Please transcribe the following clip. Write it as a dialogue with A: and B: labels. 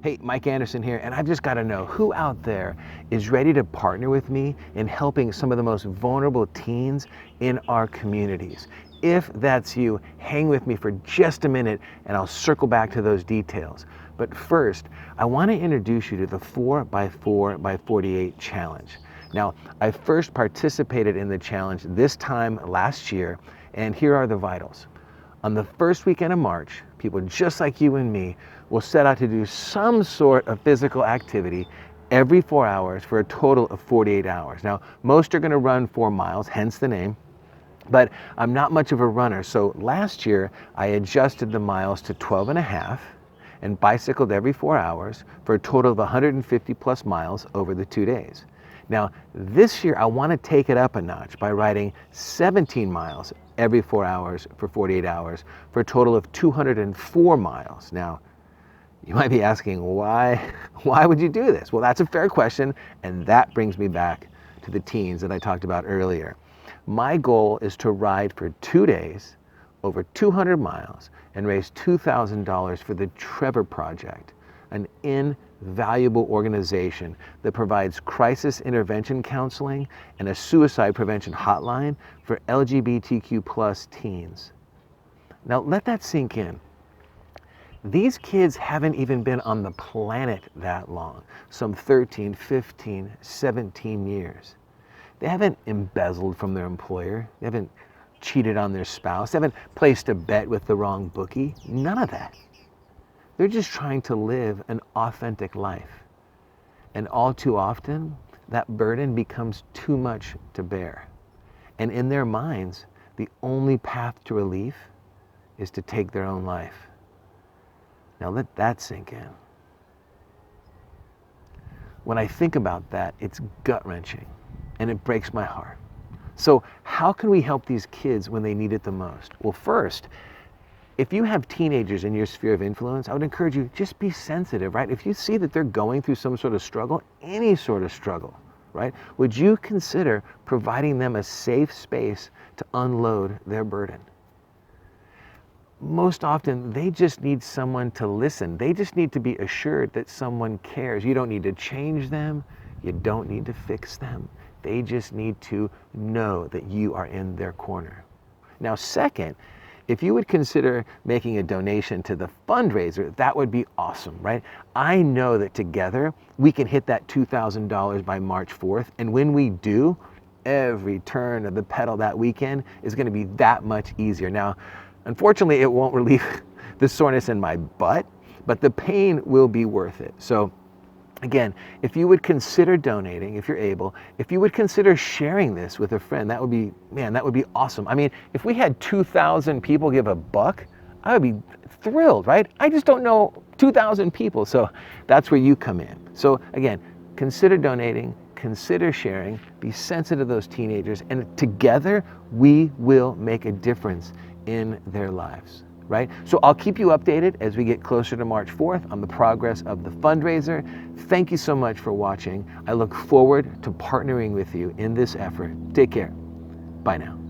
A: Hey, Mike Anderson here, and I've just got to know who out there is ready to partner with me in helping some of the most vulnerable teens in our communities. If that's you, hang with me for just a minute and I'll circle back to those details. But first, I want to introduce you to the 4x4x48 challenge. Now, I first participated in the challenge this time last year, and here are the vitals. On the first weekend of March, people just like you and me will set out to do some sort of physical activity every 4 hours for a total of 48 hours. Now, most are going to run 4 miles, hence the name, but I'm not much of a runner. So last year, I adjusted the miles to 12 and a half and bicycled every 4 hours for a total of 150 plus miles over the 2 days. Now, this year, I want to take it up a notch by riding 17 miles every 4 hours for 48 hours for a total of 204 miles. Now, you might be asking, why would you do this? Well, that's a fair question, and that brings me back to the teens that I talked about earlier. My goal is to ride for 2 days, over 200 miles, and raise $2,000 for the Trevor Project, an invaluable organization that provides crisis intervention counseling and a suicide prevention hotline for LGBTQ plus teens. Now, let that sink in. These kids haven't even been on the planet that long, some 13, 15, 17 years. They haven't embezzled from their employer. They haven't cheated on their spouse. They haven't placed a bet with the wrong bookie. None of that. They're just trying to live an authentic life. And all too often, that burden becomes too much to bear. And in their minds, the only path to relief is to take their own life. Now let that sink in. When I think about that, it's gut-wrenching and it breaks my heart. So how can we help these kids when they need it the most? Well, first, if you have teenagers in your sphere of influence, I would encourage you, just be sensitive, right? If you see that they're going through some sort of struggle, any sort of struggle, right? Would you consider providing them a safe space to unload their burden? Most often, they just need someone to listen. They just need to be assured that someone cares. You don't need to change them. You don't need to fix them. They just need to know that you are in their corner. Now, second, if you would consider making a donation to the fundraiser, that would be awesome, right? I know that together we can hit that $2,000 by March 4th. And when we do, every turn of the pedal that weekend is going to be that much easier. Now, unfortunately, it won't relieve the soreness in my butt, but the pain will be worth it. So again, if you would consider donating, if you're able, if you would consider sharing this with a friend, that would be, man, that would be awesome. I mean, if we had 2,000 people give $1, I would be thrilled, right? I just don't know 2,000 people. So that's where you come in. So again, consider donating, consider sharing, be sensitive to those teenagers, and together we will make a difference in their lives, right? So I'll keep you updated as we get closer to March 4th on the progress of the fundraiser. Thank you so much for watching. I look forward to partnering with you in this effort. Take care. Bye now.